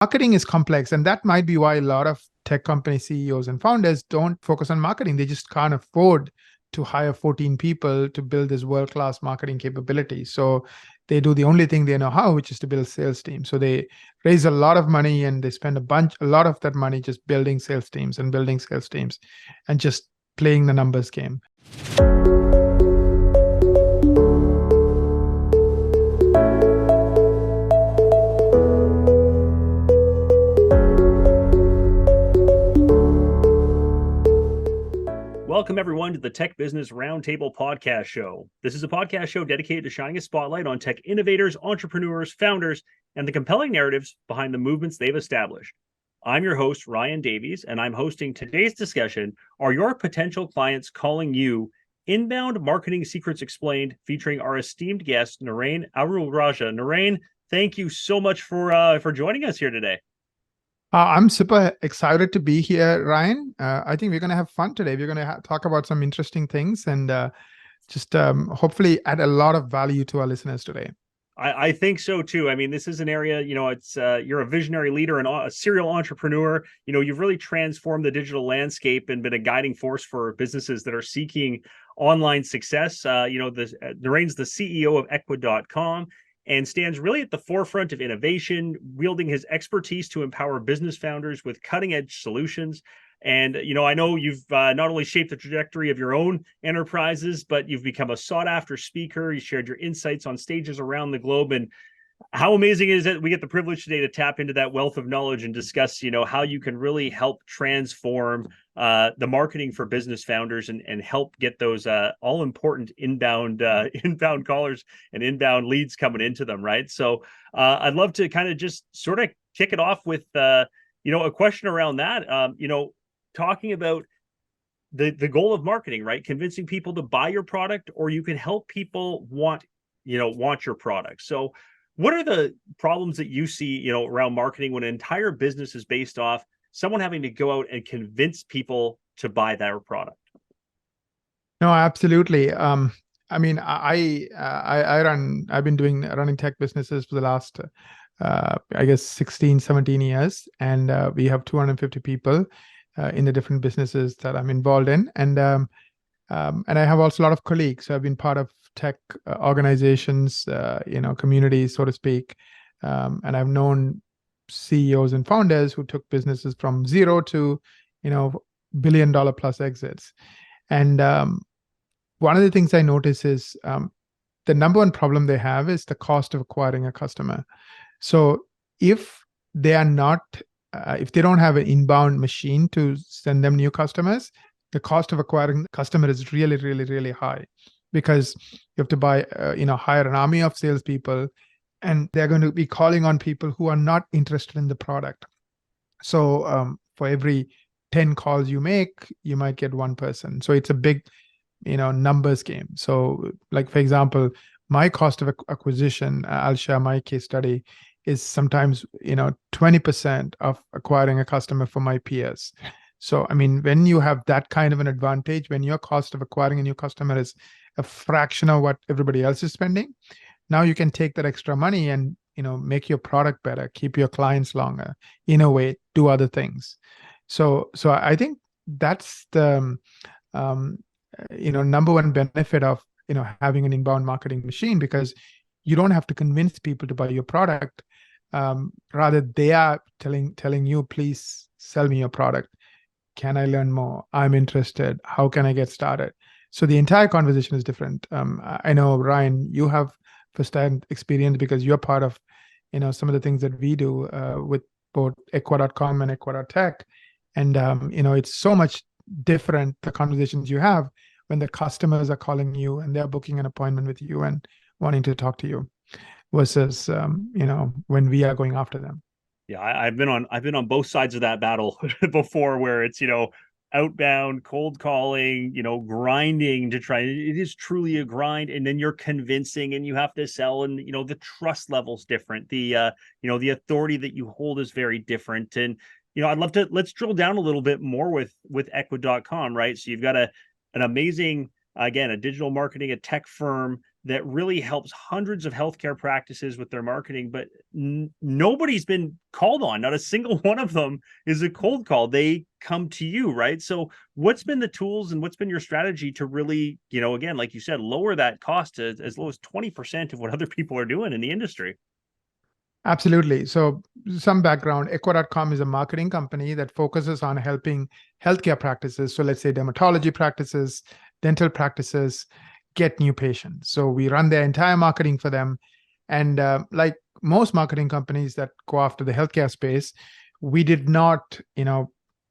marketing is complex, and that might be why a lot of tech company CEOs and founders don't focus on marketing. They just can't afford to hire 14 people to build this world-class marketing capability. So they do the only thing they know how, which is to build sales teams. So they raise a lot of money and they spend a lot of that money just building sales teams and just playing the numbers game. Welcome, everyone, to the Tech Business Roundtable podcast show. This is a podcast show dedicated to shining a spotlight on tech innovators, entrepreneurs, founders, and the compelling narratives behind the movements they've established. I'm your host, Ryan Davies, and I'm hosting today's discussion, Are Your Potential Clients Calling You? Inbound Marketing Secrets Explained, featuring our esteemed guest, Naren Raja. Naren, thank you so much for joining us here today. I'm super excited to be here, Ryan. I think we're going to have fun today. We're going to talk about some interesting things and just hopefully add a lot of value to our listeners today. I think so too. I mean, this is an area, it's you're a visionary leader and a serial entrepreneur. You've really transformed the digital landscape and been a guiding force for businesses that are seeking online success. Naren's the CEO of Equa.com and stands really at the forefront of innovation, wielding his expertise to empower business founders with cutting-edge solutions. And, I know you've not only shaped the trajectory of your own enterprises, but you've become a sought-after speaker. You shared your insights on stages around the globe. And how amazing is it we get the privilege today to tap into that wealth of knowledge and discuss, how you can really help transform the marketing for business founders and help get those all important inbound callers and inbound leads coming into them, right? So I'd love to kind of just sort of kick it off with a question around that. Talking about the goal of marketing, right? Convincing people to buy your product, or you can help people want your product. So what are the problems that you see, around marketing when an entire business is based off someone having to go out and convince people to buy their product? No, absolutely. I mean, I've been running tech businesses for the last, I guess, 16, 17 years. And we have 250 people in the different businesses that I'm involved in. And I have also a lot of colleagues. So I've been part of tech organizations, communities, so to speak. And I've known CEOs and founders who took businesses from zero to, $1 billion plus exits. And one of the things I notice is the number one problem they have is the cost of acquiring a customer. So if they are not, if they don't have an inbound machine to send them new customers, the cost of acquiring a customer is really, really, really high, because you have to hire an army of salespeople, and they're going to be calling on people who are not interested in the product. So for every 10 calls you make, you might get one person. So it's a big, numbers game. So like, for example, my cost of acquisition, I'll share my case study, is sometimes, 20% of acquiring a customer for my peers. So, I mean, when you have that kind of an advantage, when your cost of acquiring a new customer is a fraction of what everybody else is spending, now you can take that extra money and, make your product better, keep your clients longer, innovate, do other things. So I think that's the, number one benefit of, having an inbound marketing machine, because you don't have to convince people to buy your product. Rather, they are telling you, please sell me your product. Can I learn more? I'm interested. How can I get started? So the entire conversation is different. I know, Ryan, you have first-hand experience because you're part of, some of the things that we do with both Equa.com and Equa.tech. And, it's so much different, the conversations you have when the customers are calling you and they're booking an appointment with you and wanting to talk to you versus, when we are going after them. Yeah, I've been on both sides of that battle before, where it's, outbound cold calling, grinding to try. It is truly a grind, and then you're convincing, and you have to sell, and the trust level's different. The the authority that you hold is very different. And let's drill down a little bit more with Equa.com, right? So you've got an amazing, again, a digital marketing, a tech firm that really helps hundreds of healthcare practices with their marketing, but nobody's been called on. Not a single one of them is a cold call. They come to you, right? So what's been the tools and what's been your strategy to really, again, like you said, lower that cost to as low as 20% of what other people are doing in the industry? Absolutely. So some background, Equa.com is a marketing company that focuses on helping healthcare practices. So let's say dermatology practices, dental practices, get new patients. So we run their entire marketing for them. And like most marketing companies that go after the healthcare space, we did not,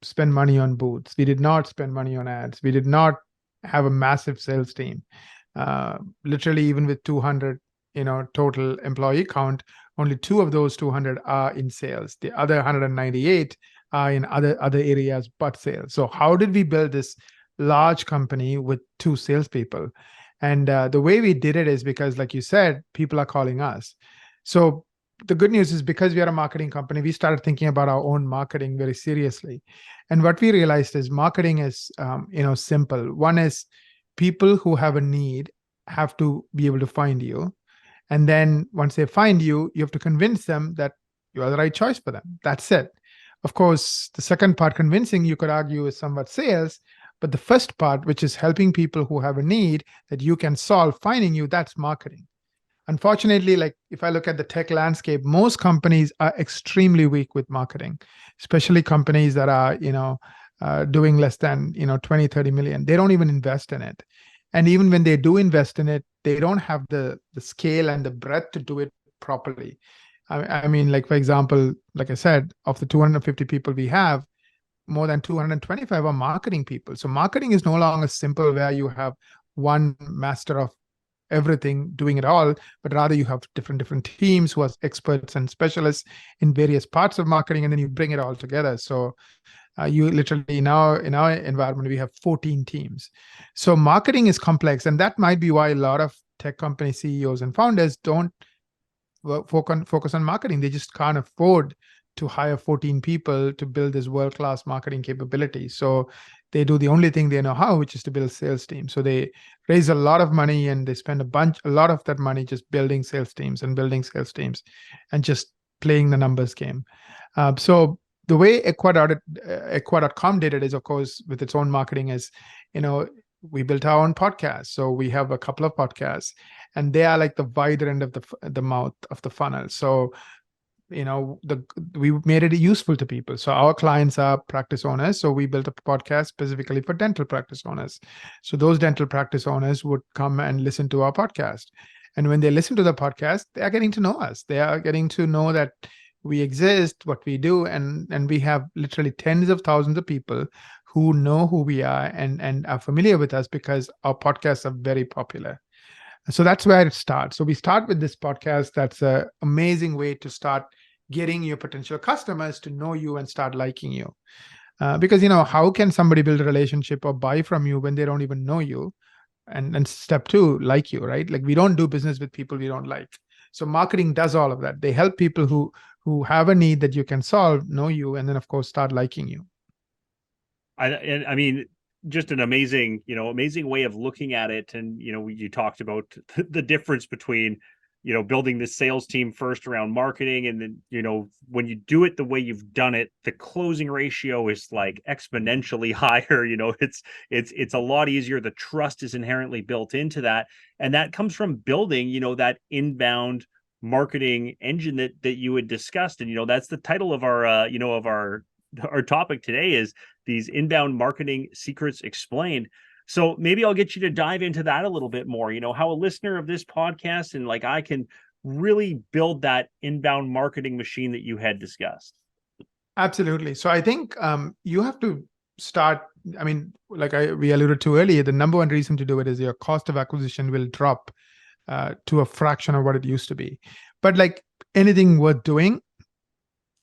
spend money on booths. We did not spend money on ads. We did not have a massive sales team. Literally, even with 200, total employee count, only 2 of those 200 are in sales. The other 198 are in other areas but sales. So how did we build this large company with 2 salespeople? And the way we did it is because, like you said, people are calling us. So the good news is, because we are a marketing company, we started thinking about our own marketing very seriously. And what we realized is marketing is, simple. One is, people who have a need have to be able to find you. And then once they find you, you have to convince them that you are the right choice for them. That's it. Of course, the second part, convincing, you could argue is somewhat sales. But the first part, which is helping people who have a need that you can solve, finding you, that's marketing. Unfortunately, like if I look at the tech landscape, most companies are extremely weak with marketing, especially companies that are, doing less than, 20, 30 million. They don't even invest in it. And even when they do invest in it, they don't have the scale and the breadth to do it properly. I mean, like, for example, like I said, of the 250 people we have, more than 225 are marketing people. So marketing is no longer simple where you have one master of everything doing it all, but rather you have different teams who are experts and specialists in various parts of marketing, and then you bring it all together. So you literally, now in our environment, we have 14 teams. So marketing is complex, and that might be why a lot of tech company CEOs and founders don't focus on marketing. They just can't afford to hire 14 people to build this world-class marketing capability. So they do the only thing they know how, which is to build sales teams. So they raise a lot of money and they spend a lot of that money just building sales teams and just playing the numbers game. So the way Equa.com did it is, of course, with its own marketing, is, we built our own podcast. So we have a couple of podcasts, and they are like the wider end of the mouth of the funnel. So we made it useful to people. So our clients are practice owners. So we built a podcast specifically for dental practice owners. So those dental practice owners would come and listen to our podcast. And when they listen to the podcast, they are getting to know us. They are getting to know that we exist, what we do, and we have literally tens of thousands of people who know who we are and are familiar with us because our podcasts are very popular. So that's where it starts. So we start with this podcast. That's an amazing way to start getting your potential customers to know you and start liking you. Because, how can somebody build a relationship or buy from you when they don't even know you? And step 2, like you, right? Like, we don't do business with people we don't like. So marketing does all of that. They help people who have a need that you can solve, know you, and then, of course, start liking you. I mean, just an amazing way of looking at it. And you talked about the difference between building this sales team first around marketing, and then when you do it the way you've done it, the closing ratio is like exponentially higher. It's a lot easier. The trust is inherently built into that, and that comes from building that inbound marketing engine that you had discussed. And that's the title of our topic today, is these inbound marketing secrets explained. So maybe I'll get you to dive into that a little bit more, how a listener of this podcast and like I can really build that inbound marketing machine that you had discussed. Absolutely. So I think you have to start, I mean, like we alluded to earlier, the number one reason to do it is your cost of acquisition will drop to a fraction of what it used to be. But like anything worth doing,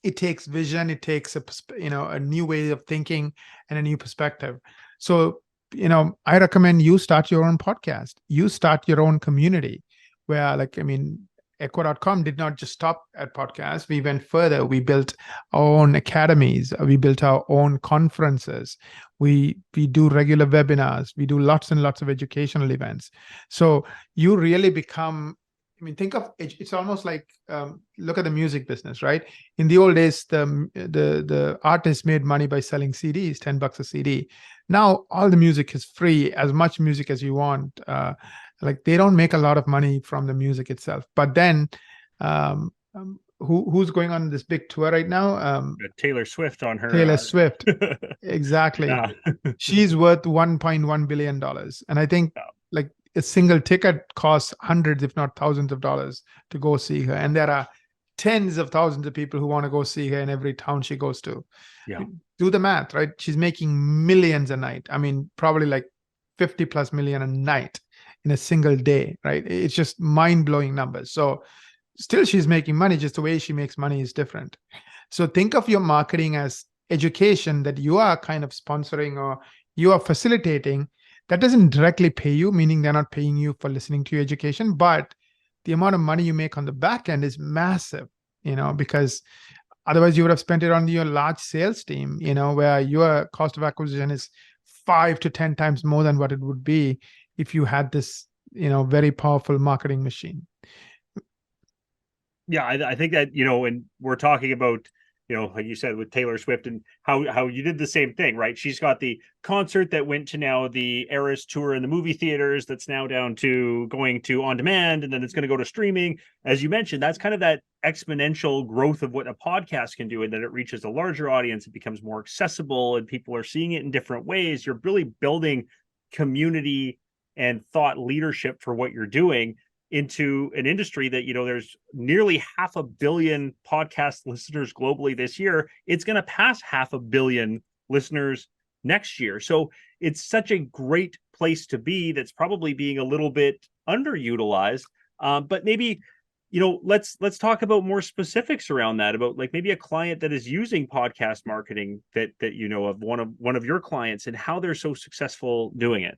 it takes vision, it takes a new way of thinking and a new perspective. So, I recommend you start your own podcast. You start your own community where, like, I mean, Equa.com did not just stop at podcasts. We went further. We built our own academies. We built our own conferences. We do regular webinars. We do lots and lots of educational events. So you really become, I mean, think of it, it's almost like look at the music business, right? In the old days, the artists made money by selling CDs, $10 a CD. Now all the music is free, as much music as you want. Like they don't make a lot of money from the music itself. But then, who's going on this big tour right now? Taylor Swift on her. Taylor Swift, exactly. She's worth $1.1 billion, and I think like a single ticket costs hundreds, if not thousands of dollars to go see her. And there are tens of thousands of people who want to go see her in every town she goes to. Yeah. Do the math, right? She's making millions a night. I mean, probably like 50 plus million a night in a single day, right? It's just mind-blowing numbers. So still she's making money, just the way she makes money is different. So think of your marketing as education that you are kind of sponsoring or you are facilitating. That doesn't directly pay you, meaning they're not paying you for listening to your education, but the amount of money you make on the back end is massive, because otherwise you would have spent it on your large sales team, where your cost of acquisition is 5 to 10 times more than what it would be if you had this, very powerful marketing machine. Yeah, I think that, and we're talking about, like you said with Taylor Swift and how you did the same thing, right? She's got the concert that went to now the Eras tour in the movie theaters that's now down to going to on demand, and then it's going to go to streaming. As you mentioned, that's kind of that exponential growth of what a podcast can do, and that it reaches a larger audience, it becomes more accessible, and people are seeing it in different ways. You're really building community and thought leadership for what you're doing into an industry that, there's nearly 500 million podcast listeners globally this year. It's going to pass 500 million listeners next year. So it's such a great place to be that's probably being a little bit underutilized. But maybe, let's talk about more specifics around that, about like maybe a client that is using podcast marketing that of one of your clients and how they're so successful doing it.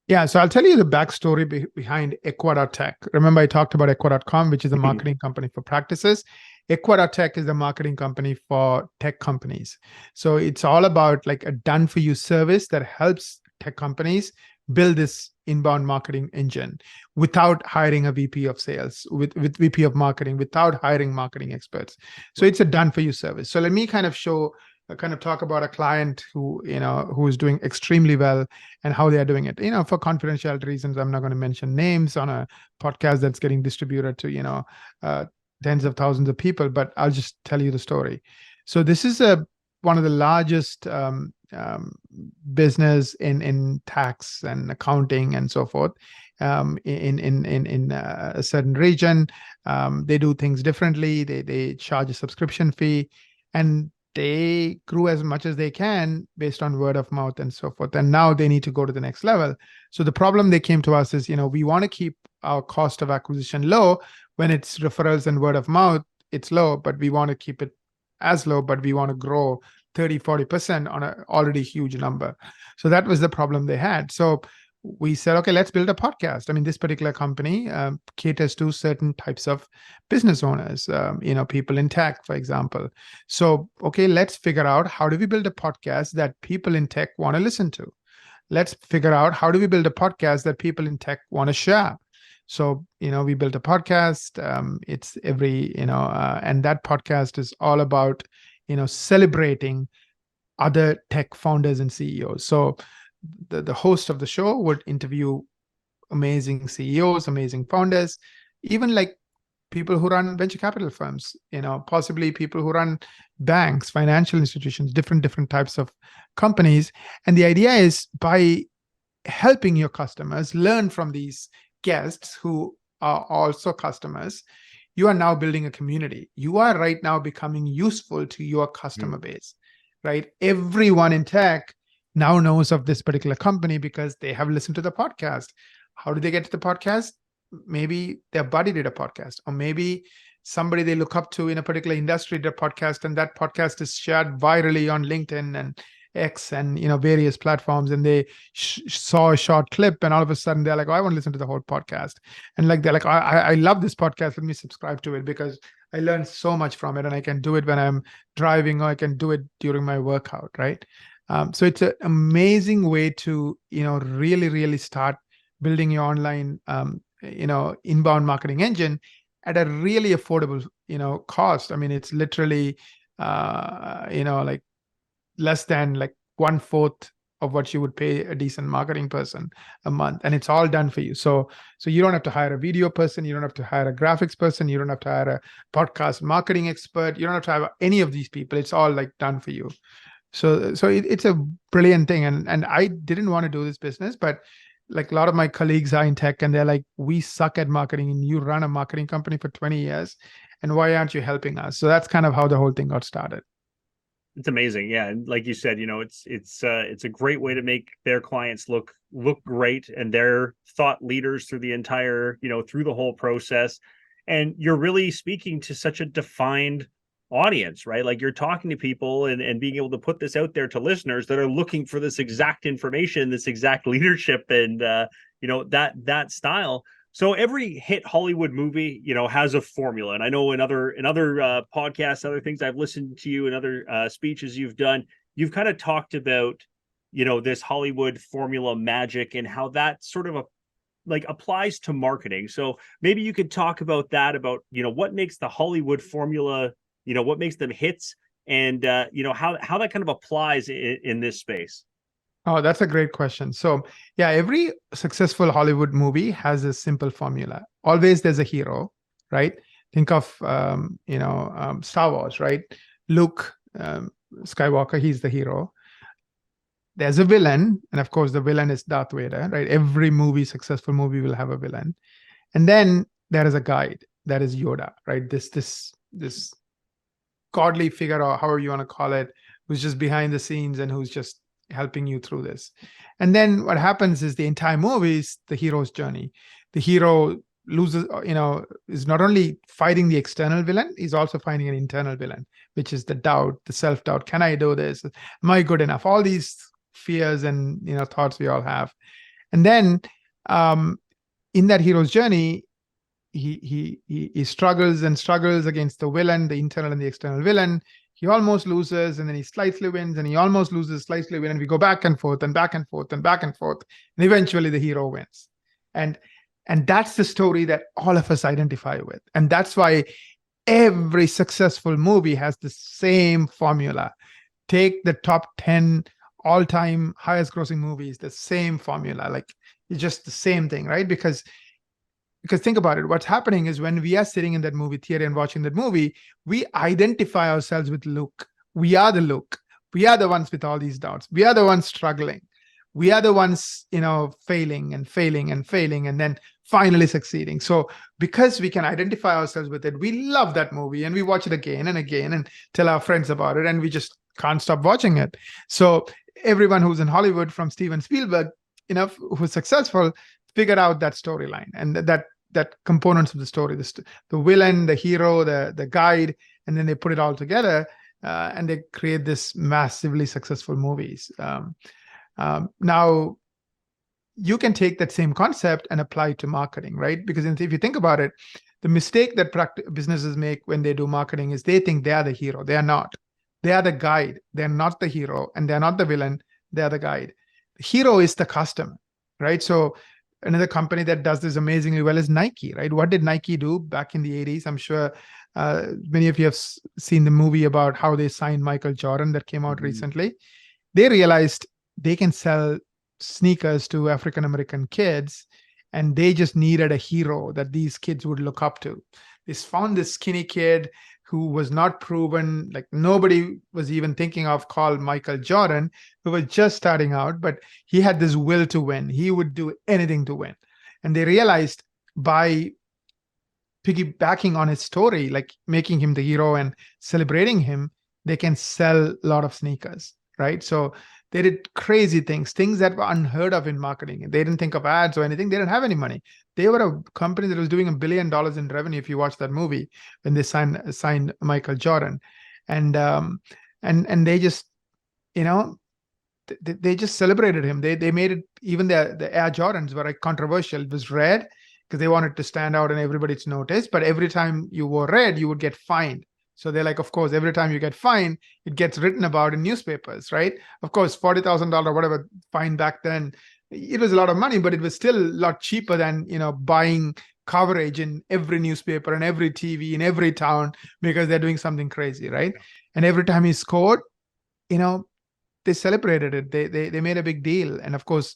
Yeah, so I'll tell you the backstory behind Equa.tech. Remember, I talked about Equa.com, which is a marketing company for practices. Equa.tech is the marketing company for tech companies. So it's all about like a done-for-you service that helps tech companies build this inbound marketing engine without hiring a VP of sales, with VP of marketing, without hiring marketing experts. So it's a done-for-you service. So let me kind of talk about a client who is doing extremely well and how they are doing it. For confidentiality reasons, I'm not going to mention names on a podcast that's getting distributed to tens of thousands of people, but I'll just tell you the story. So this is one of the largest business in tax and accounting and so forth in a certain region. They do things differently. They charge a subscription fee, and they grew as much as they can based on word of mouth and so forth. And now they need to go to the next level. So the problem they came to us is, we want to keep our cost of acquisition low. When it's referrals and word of mouth, it's low, but we want to keep it as low, but we want to grow 30, 40% on an already huge number. So that was the problem they had. So we said, okay, let's build a podcast. I mean, this particular company caters to certain types of business owners, people in tech, for example. So, okay, let's figure out how do we build a podcast that people in tech want to listen to? Let's figure out how do we build a podcast that people in tech want to share? So, we built a podcast. It's every, and that podcast is all about, celebrating other tech founders and CEOs. So the host of the show would interview amazing CEOs, amazing founders, even like people who run venture capital firms, possibly people who run banks, financial institutions, different types of companies. And the idea is by helping your customers learn from these guests who are also customers, you are now building a community. You are right now becoming useful to your customer base, right? Everyone in tech now knows of this particular company because they have listened to the podcast. How did they get to the podcast? Maybe their buddy did a podcast, or maybe somebody they look up to in a particular industry did a podcast, and that podcast is shared virally on LinkedIn, and X and various platforms, and they saw a short clip, and all of a sudden they're like, "Oh, I want to listen to the whole podcast," and like they're like, I love this podcast. Let me subscribe to it because I learned so much from it, and I can do it when I'm driving, or I can do it during my workout, right? So it's an amazing way to really really start building your online inbound marketing engine at a really affordable cost. I mean, it's literally like less than like 1/4 of what you would pay a decent marketing person a month, and it's all done for you. So you don't have to hire a video person, you don't have to hire a graphics person, you don't have to hire a podcast marketing expert, you don't have to have any of these people. It's all like done for you. So it's a brilliant thing, and I didn't want to do this business, but like a lot of my colleagues are in tech, and they're like, we suck at marketing, and you run a marketing company for 20 years, and why aren't you helping us? So that's kind of how the whole thing got started. It's amazing. Yeah. And like you said, it's a great way to make their clients look great, and their thought leaders through the entire, through the whole process. And you're really speaking to such a defined audience, right? Like you're talking to people and being able to put this out there to listeners that are looking for this exact information, this exact leadership, and that style. So every hit Hollywood movie, has a formula. And I know in other podcasts, other things I've listened to you and other speeches you've done, you've kind of talked about, this Hollywood formula magic and how that sort of like applies to marketing. So maybe you could talk about that, about, what makes the Hollywood formula, what makes them hits, and how that kind of applies in this space. Oh, that's a great question. So, yeah, every successful Hollywood movie has a simple formula. Always there's a hero, right? Think of, Star Wars, right? Luke Skywalker, he's the hero. There's a villain, and of course, the villain is Darth Vader, right? Every successful movie will have a villain. And then there is a guide, that is Yoda, right? This godly figure, or however you want to call it, who's just behind the scenes and who's just helping you through this. And then what happens is the entire movie is the hero's journey. The hero loses, is not only fighting the external villain, he's also finding an internal villain, which is the doubt, the self-doubt. Can I do this? Am I good enough? All these fears and thoughts we all have. And then in that hero's journey, he struggles and struggles against the villain, the internal and the external villain. He almost loses, and then he slightly wins, and he almost loses, slightly wins, and we go back and forth and back and forth and back and forth, and eventually the hero wins. And that's the story that all of us identify with. And that's why every successful movie has the same formula. Take the top 10 all-time highest grossing movies, the same formula. Like, it's just the same thing, right? Because think about it, what's happening is when we are sitting in that movie theater and watching that movie, we identify ourselves with Luke. We are the Luke. We are the ones with all these doubts. We are the ones struggling. We are the ones, failing and failing and failing, and then finally succeeding. So because we can identify ourselves with it, we love that movie, and we watch it again and again and tell our friends about it, and we just can't stop watching it. So everyone who's in Hollywood, from Steven Spielberg, who's successful, figured out that storyline and that components of the story, the villain, the hero, the guide, and then they put it all together, and they create this massively successful movies. Now, you can take that same concept and apply it to marketing, right? Because if you think about it, the mistake that businesses make when they do marketing is they think they are the hero. They are not. They are the guide. They're not the hero, and they're not the villain. They are the guide. The hero is the customer, right? So another company that does this amazingly well is Nike, right? What did Nike do back in the 80s? I'm sure many of you have seen the movie about how they signed Michael Jordan that came out recently. They realized they can sell sneakers to African-American kids, and they just needed a hero that these kids would look up to. They found this skinny kid who was not proven, like nobody was even thinking of, called Michael Jordan, who was just starting out, but he had this will to win. He would do anything to win. And they realized by piggybacking on his story, like making him the hero and celebrating him, they can sell a lot of sneakers, right? So they did crazy things that were unheard of in marketing. They didn't think of ads or anything. They didn't have any money. They were a company that was doing $1 billion in revenue. If you watch that movie, when they signed Michael Jordan, and they just, they just celebrated him. They made it, even the Air Jordans were like controversial. It was red because they wanted to stand out and everybody to notice. But every time you wore red, you would get fined. So they're like, of course, every time you get fined, it gets written about in newspapers, right? Of course, $40,000, whatever fine back then, it was a lot of money, but it was still a lot cheaper than, buying coverage in every newspaper and every TV in every town because they're doing something crazy, right? And every time he scored, they celebrated it. They made a big deal. And of course,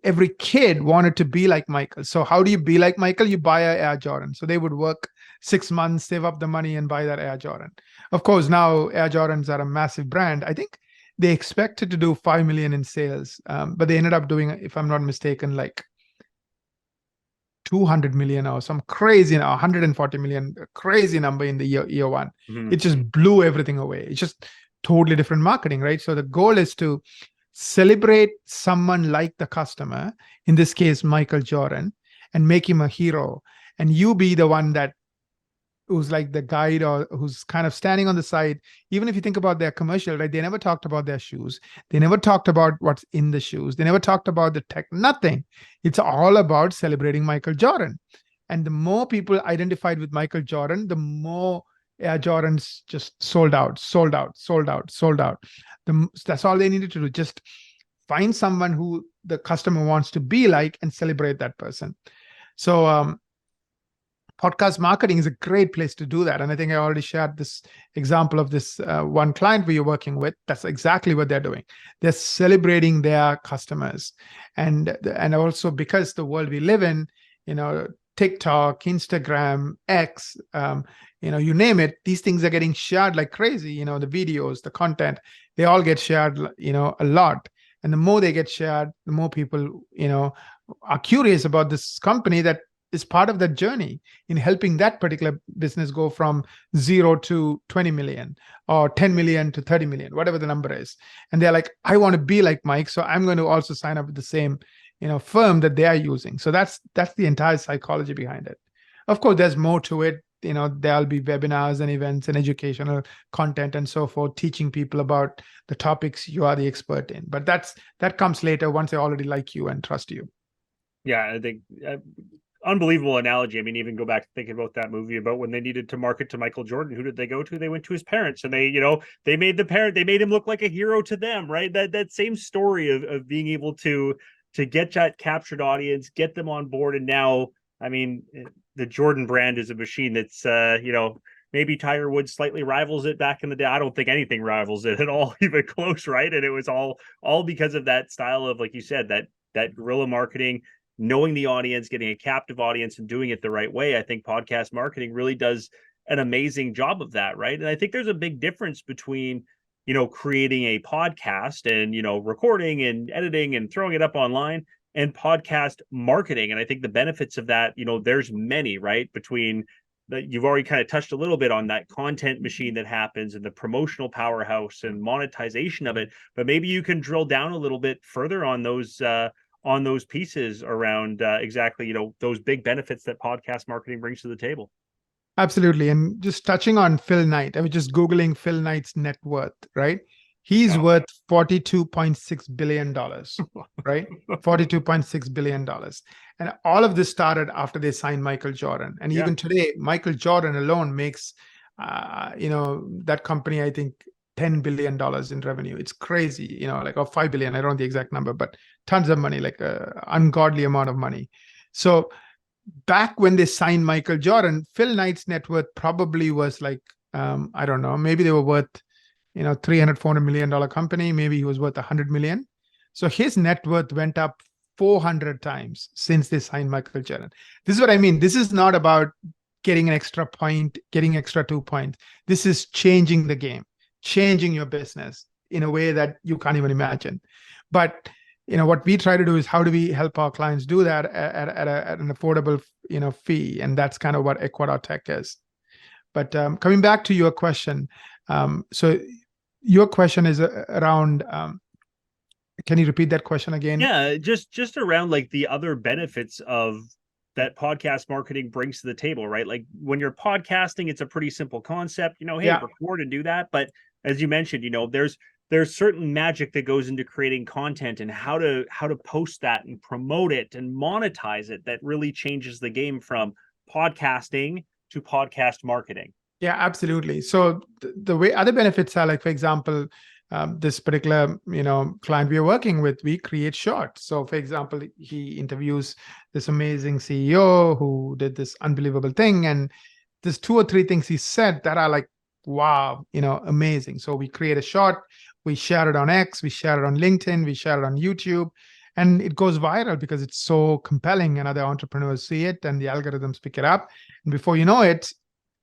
every kid wanted to be like Michael. So how do you be like Michael? You buy a Air Jordan. So they would work 6 months, save up the money, and buy that Air Jordan. Of course, now Air Jordans are a massive brand. I think they expected to do 5 million in sales, but they ended up doing, if I'm not mistaken, like 200 million or some crazy, 140 million, crazy number in the year one. Mhm. It just blew everything away. It's just totally different marketing, right? So the goal is to celebrate someone like the customer, in this case, Michael Jordan, and make him a hero. And you be the one that who's like the guide or who's kind of standing on the side. Even if you think about their commercial, right? They never talked about their shoes. They never talked about what's in the shoes. They never talked about the tech, nothing. It's all about celebrating Michael Jordan. And the more people identified with Michael Jordan, the more Air Jordans just sold out, sold out, sold out, sold out. That's all they needed to do. Just find someone who the customer wants to be like and celebrate that person. So podcast marketing is a great place to do that. And I think I already shared this example of this one client we are working with. That's exactly what they're doing. They're celebrating their customers. And also because the world we live in, TikTok, Instagram, X, you name it, these things are getting shared like crazy. The videos, the content, they all get shared, a lot. And the more they get shared, the more people, are curious about this company that is part of that journey in helping that particular business go from 0 to 20 million or 10 million to 30 million, whatever the number is. And they're like, I want to be like Mike, so I'm going to also sign up with the same, firm that they are using. So that's the entire psychology behind it. Of course, there's more to it. There'll be webinars and events and educational content and so forth, teaching people about the topics you are the expert in. But that comes later once they already like you and trust you. Yeah, I think unbelievable analogy. I mean, even go back to thinking about that movie about when they needed to market to Michael Jordan. Who did they go to? They went to his parents, and they made him look like a hero to them, right? That same story of being able to get that captured audience, get them on board, and now, I mean, the Jordan brand is a machine that's maybe Tiger Woods slightly rivals it back in the day. I don't think anything rivals it at all, even close, right? And it was all because of that style of, like you said, that guerrilla marketing, knowing the audience, getting a captive audience and doing it the right way. I think podcast marketing really does an amazing job of that, right? And I think there's a big difference between, creating a podcast and, recording and editing and throwing it up online, and podcast marketing. And I think the benefits of that, there's many, right? Between that, you've already kind of touched a little bit on that content machine that happens and the promotional powerhouse and monetization of it, but maybe you can drill down a little bit further on those pieces around exactly, those big benefits that podcast marketing brings to the table. Absolutely. And just touching on Phil Knight, I was just Googling Phil Knight's net worth, right? He's worth $42.6 billion, right? $42.6 billion. And all of this started after they signed Michael Jordan. And even today, Michael Jordan alone makes, that company, I think, $10 billion in revenue. It's crazy, or 5 billion. I don't know the exact number, but tons of money, like an ungodly amount of money. So back when they signed Michael Jordan, Phil Knight's net worth probably was like, I don't know, maybe they were worth, $300-400 million company. Maybe he was worth 100 million. So his net worth went up 400 times since they signed Michael Jordan. This is what I mean. This is not about getting an extra point, getting extra 2 points. This is changing the game, changing your business in a way that you can't even imagine. But what we try to do is, how do we help our clients do that at an affordable fee? And that's kind of what Ecuador Tech is. But coming back to your question, so your question is around, can you repeat that question again? Yeah, just around like the other benefits of that podcast marketing brings to the table, right? Like when you're podcasting, it's a pretty simple concept, hey, record and do that. But as you mentioned, there's certain magic that goes into creating content and how to post that and promote it and monetize it that really changes the game from podcasting to podcast marketing. Yeah, absolutely. So the way other benefits are, like, for example, this particular client we are working with, we create shorts. So for example, he interviews this amazing CEO who did this unbelievable thing, and there's 2 or 3 things he said that are like, wow, amazing. So we create a short, we share it on X, we share it on LinkedIn, we share it on YouTube, and it goes viral because it's so compelling and other entrepreneurs see it and the algorithms pick it up. And before you know it,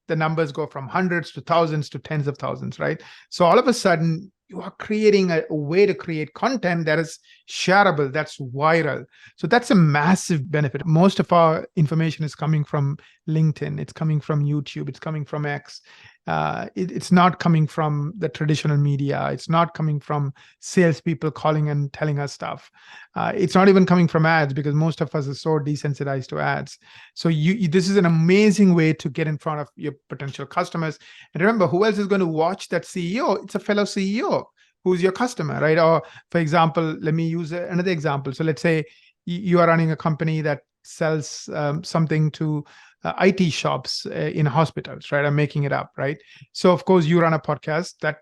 the numbers go from hundreds to thousands to tens of thousands, right? So all of a sudden, you are creating a way to create content that is shareable, that's viral. So that's a massive benefit. Most of our information is coming from LinkedIn, it's coming from YouTube, it's coming from X. It's not coming from the traditional media. It's not coming from salespeople calling and telling us stuff. It's not even coming from ads because most of us are so desensitized to ads. So this is an amazing way to get in front of your potential customers. And remember, who else is going to watch that CEO? It's a fellow CEO who's your customer, right? Or for example, let me use another example. So let's say you are running a company that sells something to IT shops in hospitals, right? I'm making it up, right? So of course you run a podcast that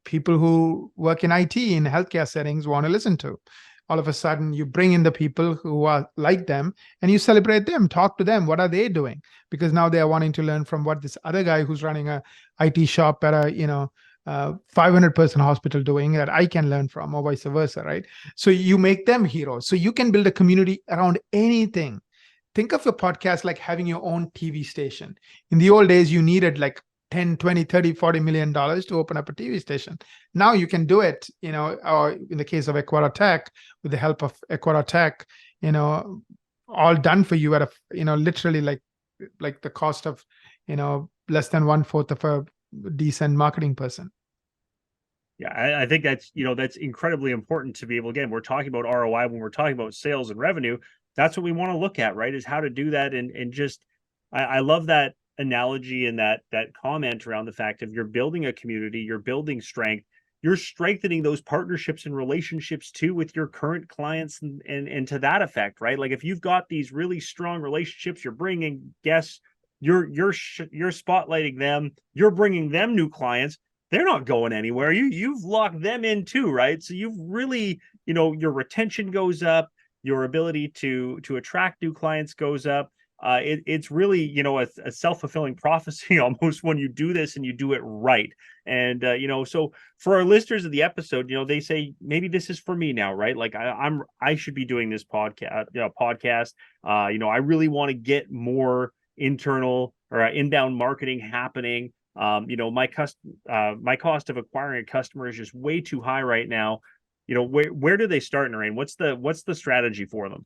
people who work in IT in healthcare settings want to listen to. All of a sudden you bring in the people who are like them and you celebrate them, talk to them. What are they doing? Because now they are wanting to learn from what this other guy who's running a IT shop at a 500-person hospital doing that I can learn from, or vice versa, right? So you make them heroes. So you can build a community around anything. Think of your podcast like having your own TV station. In the old days, you needed like 10, 20, 30, 40 million dollars to open up a TV station. Now you can do it, or in the case of Equator Tech, with the help of Equator Tech, all done for you at literally like the cost of, less than 1/4 of a decent marketing person. Yeah, I think that's incredibly important to be able. Again, we're talking about ROI when we're talking about sales and revenue. That's what we want to look at, right? Is how to do that, and just I love that analogy and that comment around the fact of you're building a community, you're building strength, you're strengthening those partnerships and relationships too with your current clients, and to that effect, right? Like if you've got these really strong relationships, you're bringing guests, you're spotlighting them, you're bringing them new clients, they're not going anywhere. You've locked them in too, right? So you've really, your retention goes up, your ability to attract new clients goes up. It's really, a self-fulfilling prophecy almost when you do this and you do it right. And so for our listeners of the episode, they say maybe this is for me now, right? Like I should be doing this podcast. I really want to get more internal or inbound marketing happening. My cost of acquiring a customer is just way too high right now. Where do they start, Naren? What's the strategy for them?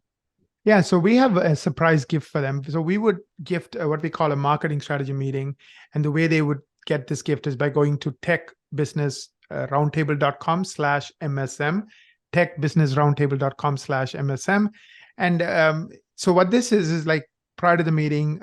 Yeah, so we have a surprise gift for them. So we would gift what we call a marketing strategy meeting. And the way they would get this gift is by going to techbusinessroundtable.com/MSM, techbusinessroundtable.com/MSM. And so what this is like, prior to the meeting,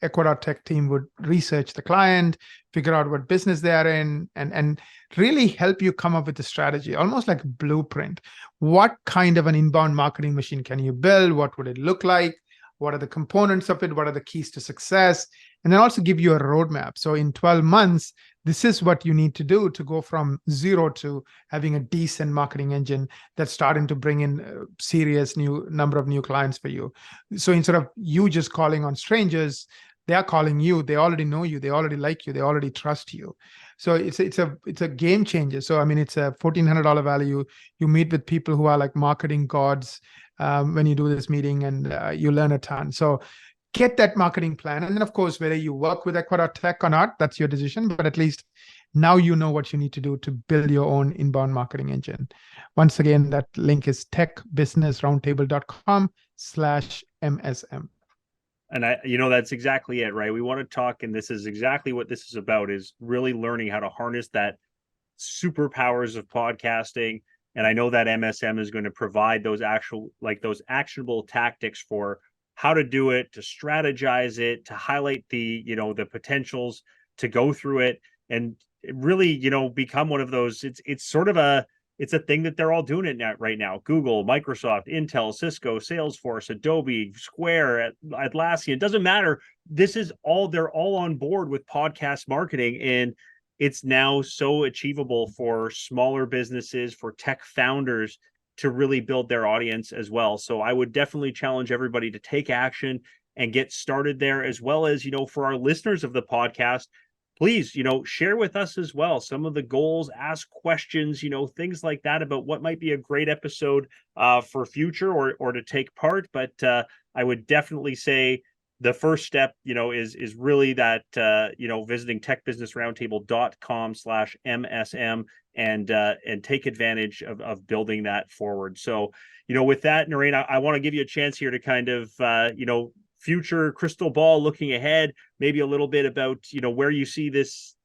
Ecuador Tech team would research the client, figure out what business they are in, and really help you come up with a strategy, almost like a blueprint. What kind of an inbound marketing machine can you build? What would it look like? What are the components of it? What are the keys to success? And then also give you a roadmap. So in 12 months, this is what you need to do to go from zero to having a decent marketing engine that's starting to bring in a serious new number of new clients for you. So instead of you just calling on strangers, they are calling you. They already know you. They already like you. They already trust you. So it's a game changer. So I mean, it's a $1,400 value. You meet with people who are like marketing gods when you do this meeting, and you learn a ton. So get that marketing plan. And then, of course, whether you work with Ecuador Tech or not, that's your decision. But at least now you know what you need to do to build your own inbound marketing engine. Once again, that link is techbusinessroundtable.com/MSM. And that's exactly it, right? We want to talk, and this is exactly what this is about, is really learning how to harness that superpowers of podcasting. And I know that MSM is going to provide those actionable tactics for how to do it, to strategize it, to highlight the potentials, to go through it. And really, become one of those. It's sort of it's a thing that they're all doing it now, right now. Google, Microsoft, Intel, Cisco, Salesforce, Adobe, Square, Atlassian. It doesn't matter. They're all on board with podcast marketing, and it's now so achievable for smaller businesses, for tech founders to really build their audience as well. So I would definitely challenge everybody to take action and get started there, as well as, for our listeners of the podcast, please, share with us as well some of the goals, ask questions, things like that about what might be a great episode for future or to take part. But I would definitely say the first step, is really that, visiting techbusinessroundtable.com/MSM and take advantage of building that forward. So, with that, Naren, I want to give you a chance here to kind of, future crystal ball, looking ahead, maybe a little bit about where you see this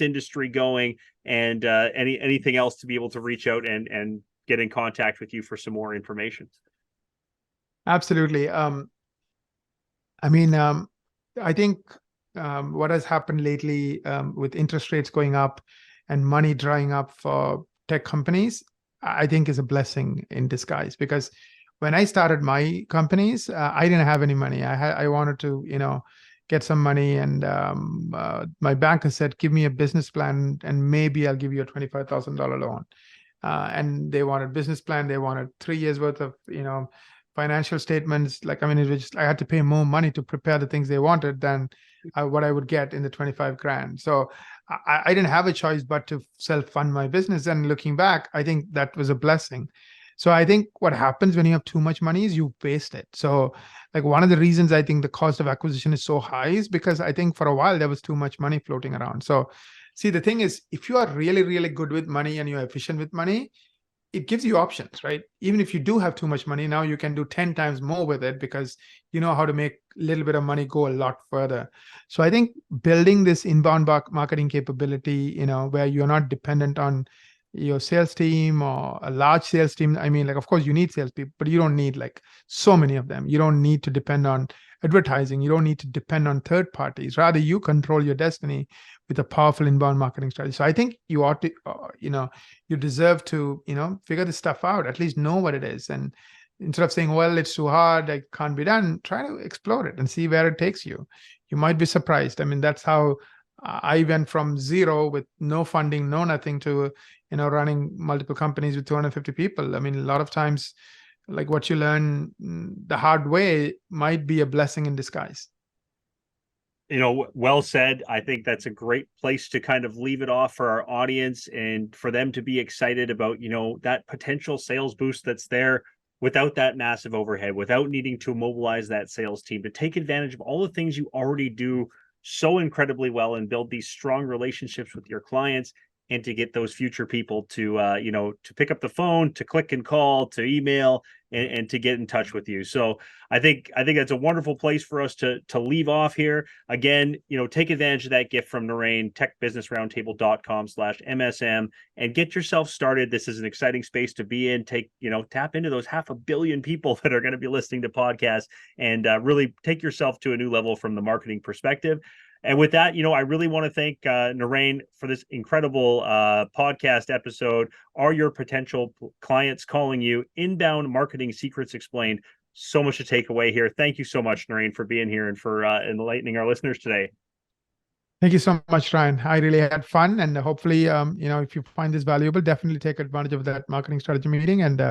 industry going, and anything else to be able to reach out and get in contact with you for some more information. Absolutely. I think what has happened lately with interest rates going up and money drying up for tech companies, I think is a blessing in disguise. Because when I started my companies, I didn't have any money. I wanted to, get some money, and my banker said, "Give me a business plan, and maybe I'll give you a $25,000 loan." And they wanted business plan. They wanted 3 years worth of, financial statements. It was just, I had to pay more money to prepare the things they wanted than what I would get in the 25 grand. So I didn't have a choice but to self-fund my business. And looking back, I think that was a blessing. So I think what happens when you have too much money is you waste it. So one of the reasons I think the cost of acquisition is so high is because I think for a while there was too much money floating around. So see, the thing is, if you are really, really good with money and you're efficient with money, it gives you options, right? Even if you do have too much money, now you can do 10 times more with it because you know how to make a little bit of money go a lot further. So I think building this inbound marketing capability, where you're not dependent on your sales team or a large sales team. Of course you need salespeople, but you don't need so many of them. You don't need to depend on advertising. You don't need to depend on third parties. Rather, you control your destiny with a powerful inbound marketing strategy. So I think you ought to, you deserve to, figure this stuff out, at least know what it is. And instead of saying, well, it's too hard, it can't be done, try to explore it and see where it takes you. You might be surprised. That's how I went from zero with no funding, no nothing to, running multiple companies with 250 people. A lot of times, what you learn the hard way might be a blessing in disguise. Well said. I think that's a great place to kind of leave it off for our audience, and for them to be excited about, that potential sales boost that's there without that massive overhead, without needing to mobilize that sales team, to take advantage of all the things you already do so incredibly well and build these strong relationships with your clients, and to get those future people to, to pick up the phone, to click and call, to email, and to get in touch with you. So I think that's a wonderful place for us to leave off here. Again, take advantage of that gift from Naren, techbusinessroundtable.com/MSM, and get yourself started. This is an exciting space to be in. Tap into those 500 million people that are going to be listening to podcasts, and really take yourself to a new level from the marketing perspective. And with that, I really want to thank Naren for this incredible podcast episode. Are your potential clients calling you? Inbound marketing secrets explained. So much to take away here. Thank you so much, Naren, for being here and for enlightening our listeners today. Thank you so much, Ryan. I really had fun, and hopefully, if you find this valuable, definitely take advantage of that marketing strategy meeting, and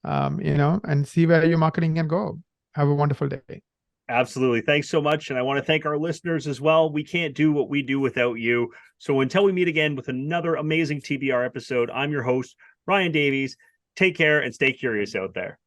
and see where your marketing can go. Have a wonderful day. Absolutely. Thanks so much. And I want to thank our listeners as well. We can't do what we do without you. So until we meet again with another amazing TBR episode, I'm your host, Ryan Davies. Take care and stay curious out there.